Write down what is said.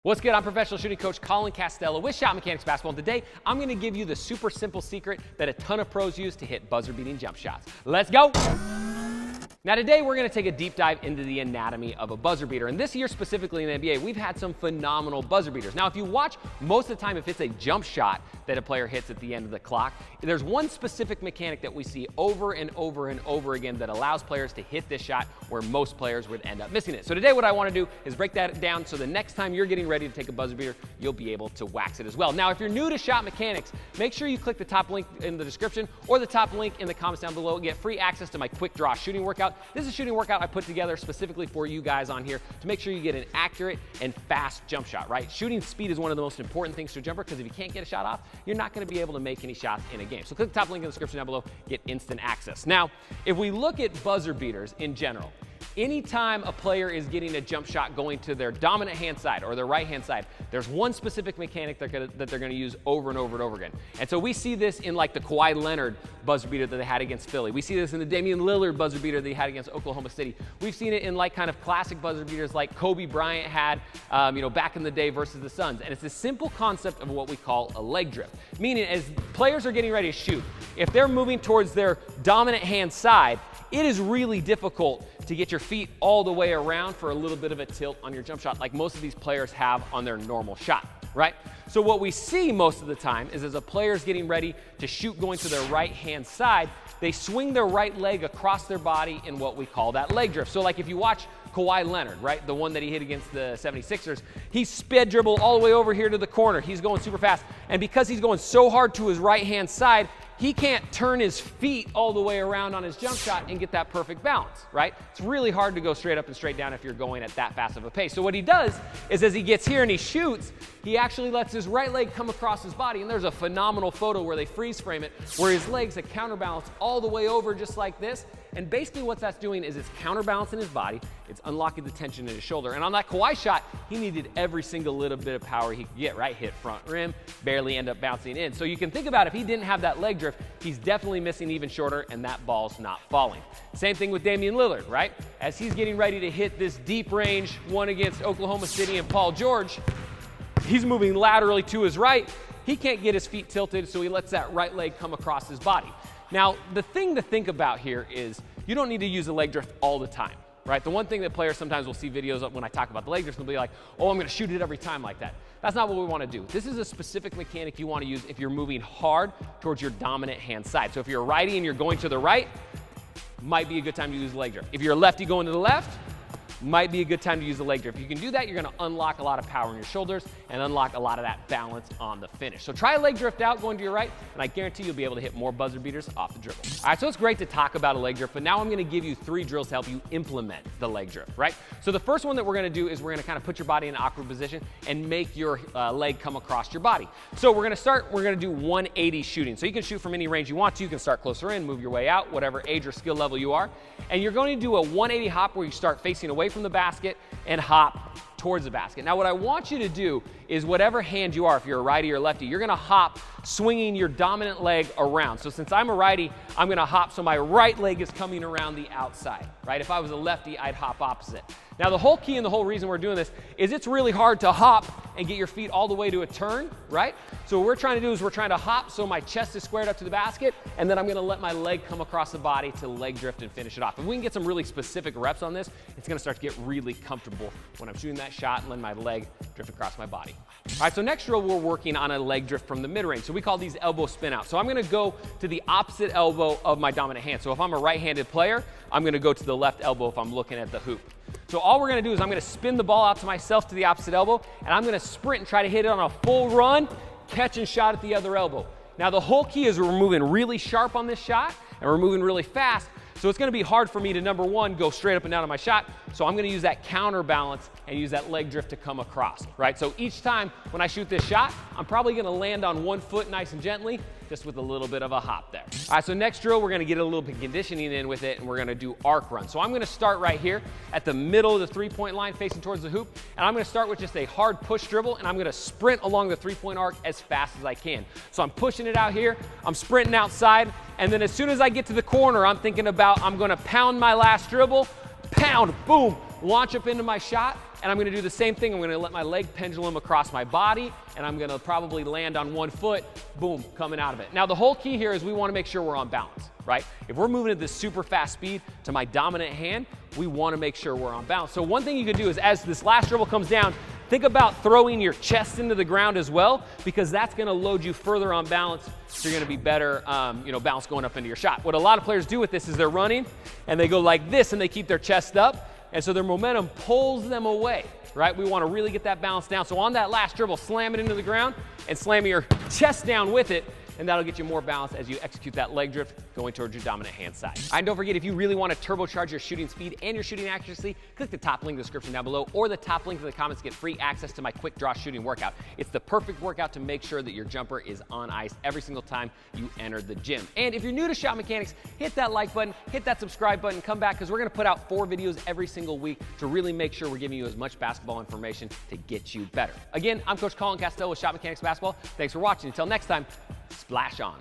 What's good? I'm professional shooting coach Colin Castello with Shotmechanics Basketball. And today, I'm going to give you the super simple secret that a ton of pros use to hit buzzer-beating jump shots. Let's go! Now today, we're going to take a deep dive into the anatomy of a buzzer beater. And this year specifically in the NBA, we've had some phenomenal buzzer beaters. Now, if you watch, most of the time, if it's a jump shot that a player hits at the end of the clock, there's one specific mechanic that we see over and over and over again that allows players to hit this shot where most players would end up missing it. So today, what I want to do is break that down so the next time you're getting ready to take a buzzer beater, you'll be able to wax it as well. Now, if you're new to Shotmechanics, make sure you click the top link in the description or the top link in the comments down below and get free access to my quick draw shooting workout. This is a shooting workout I put together specifically for you guys on here to make sure you get an accurate and fast jump shot, right? Shooting speed is one of the most important things to a jumper because if you can't get a shot off, you're not going to be able to make any shots in a game. So click the top link in the description down below, get instant access. Now, if we look at buzzer beaters in general, anytime a player is getting a jump shot going to their dominant hand side or their right hand side, there's one specific mechanic that they're going to use over and over and over again. And so we see this in like the Kawhi Leonard buzzer beater that they had against Philly. We see this in the Damian Lillard buzzer beater that he had against Oklahoma City. We've seen it in like kind of classic buzzer beaters like Kobe Bryant had back in the day versus the Suns. And it's this simple concept of what we call a leg drift. Meaning as players are getting ready to shoot, if they're moving towards their dominant hand side, it is really difficult to get your feet all the way around for a little bit of a tilt on your jump shot like most of these players have on their normal shot, right? So what we see most of the time is as a player's getting ready to shoot going to their right hand side, they swing their right leg across their body in what we call that leg drift. So like if you watch Kawhi Leonard, right, the one that he hit against the 76ers, he sped dribble all the way over here to the corner. He's going super fast. And because he's going so hard to his right hand side, he can't turn his feet all the way around on his jump shot and get that perfect balance, right? It's really hard to go straight up and straight down if you're going at that fast of a pace. So what he does is as he gets here and he shoots, he actually lets his right leg come across his body. And there's a phenomenal photo where they freeze frame it, where his legs are counterbalanced all the way over just like this. And basically what that's doing is it's counterbalancing his body, it's unlocking the tension in his shoulder. And on that Kawhi shot, he needed every single little bit of power he could get, right? Hit front rim, barely end up bouncing in. So you can think about if he didn't have that leg drift, he's definitely missing even shorter and that ball's not falling. Same thing with Damian Lillard, right? As he's getting ready to hit this deep range one against Oklahoma City and Paul George, he's moving laterally to his right. He can't get his feet tilted, so he lets that right leg come across his body. Now, the thing to think about here is you don't need to use a leg drift all the time, right? The one thing that players sometimes will see videos of when I talk about the leg drift, they'll be like, oh, I'm going to shoot it every time like that. That's not what we want to do. This is a specific mechanic you want to use if you're moving hard towards your dominant hand side. So if you're a righty and you're going to the right, might be a good time to use a leg drift. If you're a lefty going to the left, might be a good time to use the leg drift. If you can do that, you're going to unlock a lot of power in your shoulders and unlock a lot of that balance on the finish. So try a leg drift out going to your right, and I guarantee you'll be able to hit more buzzer beaters off the dribble. All right, so it's great to talk about a leg drift, but now I'm going to give you 3 drills to help you implement the leg drift, right? So the first one that we're going to do is we're going to kind of put your body in an awkward position and make your leg come across your body. So we're going to do 180 shooting. So you can shoot from any range you want to. You can start closer in, move your way out, whatever age or skill level you are. And you're going to do a 180 hop where you start facing away from the basket and hop towards the basket. Now what I want you to do is whatever hand you are, if you're a righty or lefty, you're gonna hop swinging your dominant leg around. So since I'm a righty, I'm gonna hop so my right leg is coming around the outside, right? If I was a lefty, I'd hop opposite. Now the whole key and the whole reason we're doing this is it's really hard to hop and get your feet all the way to a turn, right? So what we're trying to do is we're trying to hop so my chest is squared up to the basket, and then I'm gonna let my leg come across the body to leg drift and finish it off. If we can get some really specific reps on this, it's gonna start to get really comfortable when I'm shooting that shot and letting my leg drift across my body. All right, so next drill we're working on a leg drift from the mid-range. So we call these elbow spin out. So I'm gonna go to the opposite elbow of my dominant hand. So if I'm a right-handed player, I'm gonna go to the left elbow if I'm looking at the hoop. So all we're gonna do is I'm gonna spin the ball out to myself to the opposite elbow, and I'm gonna sprint and try to hit it on a full run, catch and shot at the other elbow. Now the whole key is we're moving really sharp on this shot, and we're moving really fast. So it's gonna be hard for me to, number one, go straight up and down on my shot. So I'm gonna use that counterbalance and use that leg drift to come across, right? So each time when I shoot this shot, I'm probably gonna land on one foot nice and gently, just with a little bit of a hop there. All right, so next drill, we're gonna get a little bit of conditioning in with it, and we're gonna do arc run. So I'm gonna start right here at the middle of the three-point line facing towards the hoop, and I'm gonna start with just a hard push dribble, and I'm gonna sprint along the three-point arc as fast as I can. So I'm pushing it out here, I'm sprinting outside, and then as soon as I get to the corner, I'm thinking about I'm gonna pound my last dribble, pound, boom, launch up into my shot, and I'm gonna do the same thing. I'm gonna let my leg pendulum across my body, and I'm gonna probably land on one foot, boom, coming out of it. Now, the whole key here is we wanna make sure we're on balance, right? If we're moving at this super fast speed to my dominant hand, we wanna make sure we're on balance. So one thing you could do is, as this last dribble comes down, think about throwing your chest into the ground as well, because that's gonna load you further on balance, so you're gonna be better, balance going up into your shot. What a lot of players do with this is they're running, and they go like this, and they keep their chest up, and so their momentum pulls them away, right? We wanna really get that balance down. So on that last dribble, slam it into the ground, and slam your chest down with it, and that'll get you more balance as you execute that leg drift going towards your dominant hand side. And don't forget, if you really want to turbocharge your shooting speed and your shooting accuracy, click the top link in the description down below or the top link in the comments to get free access to my quick draw shooting workout. It's the perfect workout to make sure that your jumper is on ice every single time you enter the gym. And if you're new to Shot Mechanics, hit that like button, hit that subscribe button, come back, because we're going to put out 4 videos every single week to really make sure we're giving you as much basketball information to get you better. Again, I'm Coach Colin Castell with Shot Mechanics Basketball. Thanks for watching. Until next time, splash on.